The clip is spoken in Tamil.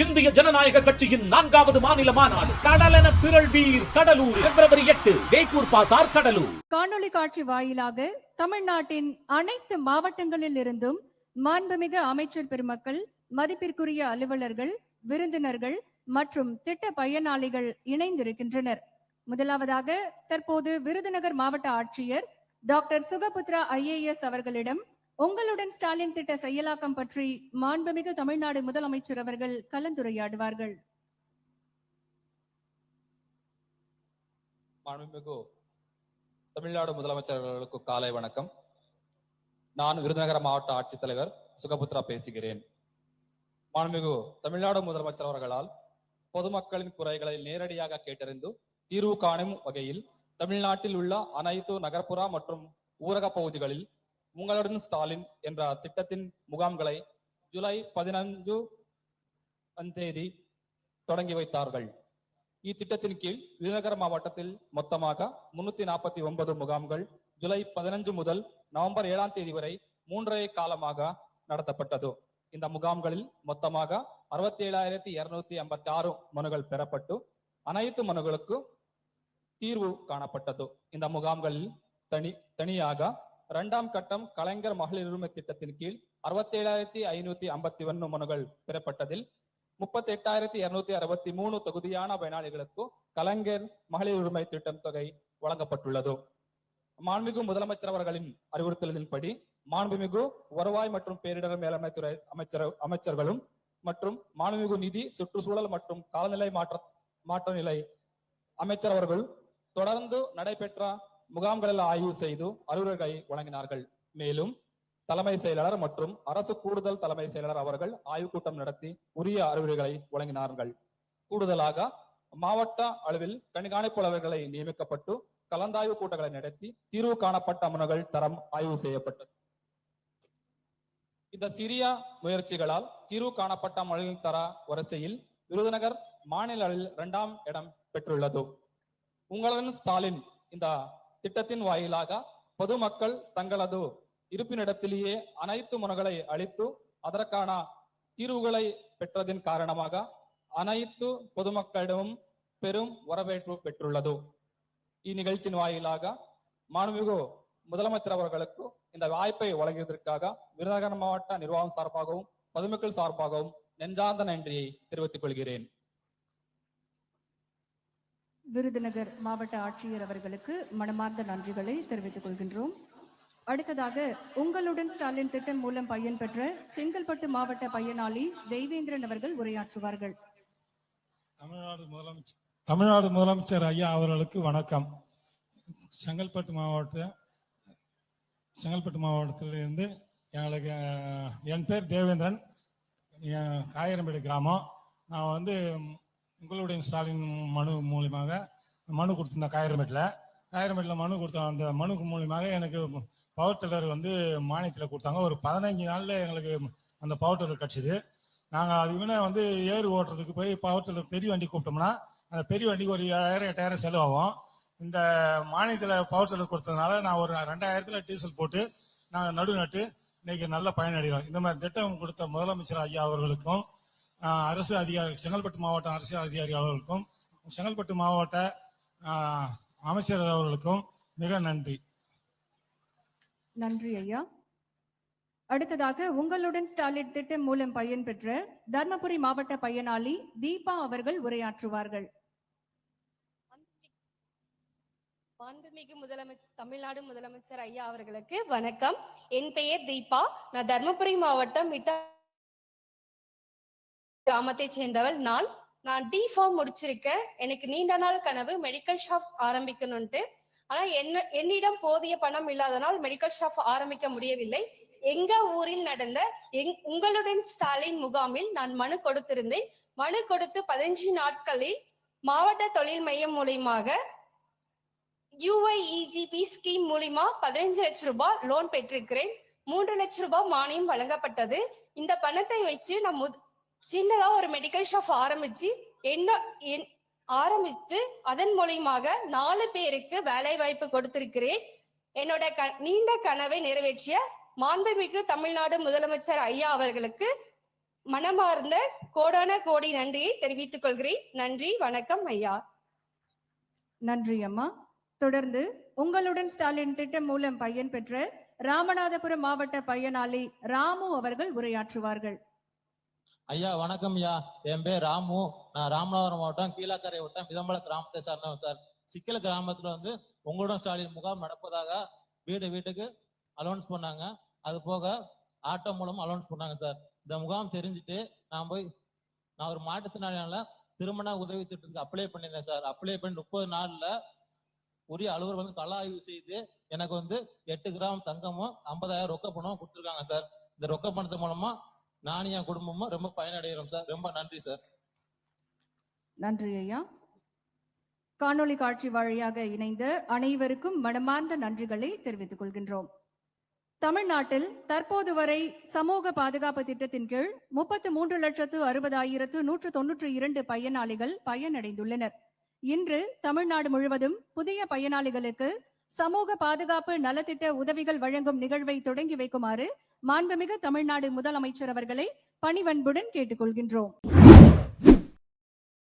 இந்திய ஜனநாயக கட்சியின் 4வது மாநில மாநாடு கடலென திரள்வீர் கடலூர் பிப்ரவரி 8 வேப்பூர் பாசார் கடலூர். காணொலி காட்சி வாயிலாக தமிழ்நாட்டின் அனைத்து மாவட்டங்களில் இருந்தும் மாண்புமிகு அமைச்சர் பெருமக்கள், மதிப்பிற்குரிய அலுவலர்கள், விருந்தினர்கள் மற்றும் திட்ட பயனாளிகள் இணைந்திருக்கின்றனர். முதலாவதாக தற்போது விருதுநகர் மாவட்ட ஆட்சியர் டாக்டர் சுகபுத்ரா IAS அவர்களிடம் உங்களுடன் ஸ்டாலின் திட்ட செயலாக்கம் பற்றி மாண்புமிகு தமிழ்நாடு முதலமைச்சர் அவர்கள் கலந்துரையாடுவார்கள். மாண்புமிகு தமிழ்நாடு முதலமைச்சர் அவர்களுக்கு காலை வணக்கம். நான் விருதுநகர் மாவட்ட ஆட்சித்தலைவர் சுகபுத்ரா பேசுகிறேன். மாண்புமிகு தமிழ்நாடு முதலமைச்சர் அவர்களால் பொதுமக்களின் குறைகளை நேரடியாக கேட்டறிந்து தீர்வு காணும் வகையில் தமிழ்நாட்டில் உள்ள அனைத்து நகர்ப்புற மற்றும் ஊரக பகுதிகளில் உங்களுடன் ஸ்டாலின் என்ற திட்டத்தின் முகாம்களை ஜூலை 15 தொடங்கி வைத்தார்கள். இத்திட்டத்தின் கீழ் விருதுநகர் மாவட்டத்தில் மொத்தமாக 349 முகாம்கள் ஜூலை 15 முதல் நவம்பர் 7 வரை 3.5 காலமாக நடத்தப்பட்டது. இந்த முகாம்களில் மொத்தமாக 67,256 மனுக்கள் பெறப்பட்டு அனைத்து மனுக்களுக்கு தீர்வு காணப்பட்டது. இந்த முகாம்களில் தனியாக 2ஆம் கட்டம் கலைஞர் மகளிர் உரிமை திட்டத்தின் கீழ் 67,551 மனுக்கள் பெறப்பட்டதில் 38,263 தொகுதியான பயனாளிகளுக்கு கலைஞர் மகளிர் உரிமை திட்டம் தொகை வழங்கப்பட்டுள்ளது. மாண்புமிகு முதலமைச்சர் அவர்களின் அறிவுறுத்தலின்படி மாண்புமிகு வருவாய் மற்றும் பேரிடர் மேலாண்மை துறை அமைச்சர்களும் மற்றும் மாண்புமிகு நிதி, சுற்றுச்சூழல் மற்றும் காலநிலை மாற்ற நிலை அமைச்சர் அவர்கள் தொடர்ந்து நடைபெற்ற முகாம்களில் ஆய்வு செய்து அறிவுரைகளை வழங்கினார்கள். மேலும் தலைமை செயலாளர் மற்றும் அரசு கூடுதல் தலைமை செயலாளர் அவர்கள் ஆய்வுக் கூட்டம் நடத்தி உரிய அறிவுரைகளை வழங்கினார்கள். கூடுதலாக மாவட்ட அளவில் கண்காணிப்பாளர்களை நியமிக்கப்பட்டு கலந்தாய்வு கூட்டங்களை நடத்தி தீர்வு காணப்பட்ட மனுக்கள் தரம் ஆய்வு செய்யப்பட்டது. இந்த சிறிய முயற்சிகளால் தீர்வு காணப்பட்ட மனுக்களின் தர வரிசையில் விருதுநகர் மாநில அளவில் 2ஆம் இடம் பெற்றுள்ளது. உங்களுடன் ஸ்டாலின் இந்த திட்டத்தின் வாயிலாக பொதுமக்கள் தங்களது இருப்பினிடத்திலேயே அனைத்து மனுக்களை அளித்து அதற்கான தீர்வுகளை பெற்றதின் காரணமாக அனைத்து பொதுமக்களிடமும் பெரும் வரவேற்பு பெற்றுள்ளது. இந்நிகழ்ச்சியின் வாயிலாக மாண்புமிகு முதலமைச்சர் அவர்களுக்கு இந்த வாய்ப்பை வழங்கியதற்காக விருதுநகர் மாவட்ட நிர்வாகம் சார்பாகவும் பொதுமக்கள் சார்பாகவும் நெஞ்சார்ந்த நன்றியை தெரிவித்துக் கொள்கிறேன். விருதுநகர் மாவட்ட ஆட்சியர் அவர்களுக்கு மனமார்ந்த நன்றிகளை தெரிவித்துக் கொள்கின்றோம். அடுத்ததாக உங்களுடன் ஸ்டாலின் திட்டம் மூலம் பயன்பெற்ற செங்கல்பட்டு மாவட்ட பயனாளி தெய்வேந்திரன் அவர்கள் உரையாற்றுவார்கள். தமிழ்நாடு முதலமைச்சர் ஐயா அவர்களுக்கு வணக்கம். செங்கல்பட்டு மாவட்டத்திலிருந்து என் பேர் தேவேந்திரன், காயரம்பேடு கிராமம். நான் உங்களுடைய ஸ்டாலின் மனு மூலியமாக மனு கொடுத்திருந்தேன். காயரம்பேட்டில் மனு கொடுத்தேன். அந்த மனு மூலியமாக எனக்கு பவர் டில்லர் மானியத்தில் கொடுத்தாங்க. ஒரு 15 நாளில் எங்களுக்கு அந்த பவர் டில்லர் கிடச்சிது. நாங்கள் அதுக்குமே ஏறு ஓட்டுறதுக்கு போய் பவர் டில்லர் பெரிய வண்டி கூப்பிட்டோம்னா அந்த பெரிய வண்டிக்கு ஒரு 7,000-8,000 செலவாகும். இந்த மானியத்தில் பவர் டில்லர் கொடுத்ததுனால நான் ஒரு 2,000 டீசல் போட்டு நாங்கள் நடு நட்டு இன்னைக்கு நல்ல பயனடைகிறோம். இந்த மாதிரி திட்டம் கொடுத்த முதலமைச்சர் ஐயா அவர்களுக்கும், அரசு அதிகாரி, செங்கல்பட்டு மாவட்ட அரசு அதிகாரி அவர்களுக்கும், செங்கல்பட்டு மாவட்ட அமைச்சர் அவர்களுக்கும் மிக நன்றி. நன்றி ஐயா. அடுத்ததாக உங்களுடன் ஸ்டாலின் திட்டம் மூலம் பயன்பெற்ற தர்மபுரி மாவட்ட பயனாளி தீபா அவர்கள் உரையாற்றுவார்கள். மாண்புமிகு தமிழ்நாடு முதலமைச்சர் ஐயா அவர்களுக்கு வணக்கம். என் பெயர் தீபா. நான் தர்மபுரி மாவட்டம் கிராமத்தை சேர்ந்தவள். நான் D.Pharm முடிச்சிருக்கேன். எனக்கு நீண்ட நாள் கனவு மெடிக்கல் ஷாப் ஆரம்பிக்கணும்ட்டு. ஆனா என்னிடம் போதிய பணம் இல்லாதனால் மெடிக்கல் ஷாப் ஆரம்பிக்க முடியவில்லை. எங்க ஊரில் நடந்த உங்களுடன் ஸ்டாலின் முகாமில் நான் மனு கொடுத்திருந்தேன். மனு கொடுத்து 15 நாட்களில் மாவட்ட தொழில் மையம் மூலியமாக UIEGP ஸ்கீம் மூலியமா 15 லட்சம் ரூபாய் லோன் பெற்றிருக்கிறேன். 3 லட்சம் ரூபாய் மானியம் வழங்கப்பட்டது. இந்த பணத்தை வச்சு நான் சின்னதா ஒரு மெடிக்கல் ஷாப் ஆரம்பித்து அதன் மூலியமாக 4 பேருக்கு வேலை வாய்ப்பு கொடுத்திருக்கிறேன். என்னோட நீண்ட கனவை நிறைவேற்றிய மாண்புமிகு தமிழ்நாடு முதலமைச்சர் ஐயா அவர்களுக்கு மனமார்ந்த கோடான கோடி நன்றியை தெரிவித்துக் கொள்கிறேன். நன்றி, வணக்கம் ஐயா. நன்றி அம்மா. தொடர்ந்து உங்களுடன் ஸ்டாலின் திட்டம் மூலம் பயன் பெற்ற ராமநாதபுரம் மாவட்ட பயனாளி ராமு அவர்கள் உரையாற்றுவார்கள். ஐயா வணக்கம் ஐயா. என் பேர் ராமு. நான் ராமநாதபுரம் மாவட்டம் கீழக்கரை வட்டம் விதம்பல கிராமத்தை சார்ந்தவன் சார். சிக்கல் கிராமத்துல வந்து உங்களுடன் ஸ்டாலின் முகாம் நடப்பதாக வீட்டுக்கு அலௌன்ஸ் பண்ணாங்க. அது போக ஆட்டோ மூலம் அலௌன்ஸ் பண்ணாங்க சார். இந்த முகாம் தெரிஞ்சுட்டு நான் ஒரு மாற்றுத்திறனாளியால திருமண உதவி திட்டத்துக்கு அப்ளை பண்ணியிருந்தேன் சார். அப்ளை பண்ணி 30 நாள்ல உரிய அலுவலர் வந்து கள ஆய்வு செய்து எனக்கு வந்து 8 கிராம் தங்கமும் 50,000 ரொக்க பணமும் கொடுத்துருக்காங்க சார். இந்த ரொக்க பணத்து மூலமா நானும் என் குடும்பமும் ரொம்ப பயனடைகிறோம் சார். ரொம்ப நன்றி சார். நன்றி ஐயா. காணொளி காட்சி வழியாக இணைந்த அனைவருக்கும் மனமார்ந்த நன்றிகளை தெரிவித்துக் கொள்கின்றோம். தமிழ்நாட்டில் தற்போது வரை சமூக பாதுகாப்பு திட்டத்தின் கீழ் 33,60,192 பயனாளிகள் பயனடைந்துள்ளனர். இன்று தமிழ்நாடு முழுவதும் புதிய பயனாளிகளுக்கு சமூக பாதுகாப்பு நலத்திட்ட உதவிகள் வழங்கும் நிகழ்வை தொடங்கி வைக்குமாறு மாண்புமிகு தமிழ்நாடு முதலமைச்சர் அவர்களை பணிவன்புடன் கேட்டுக்கொள்கின்றோம்.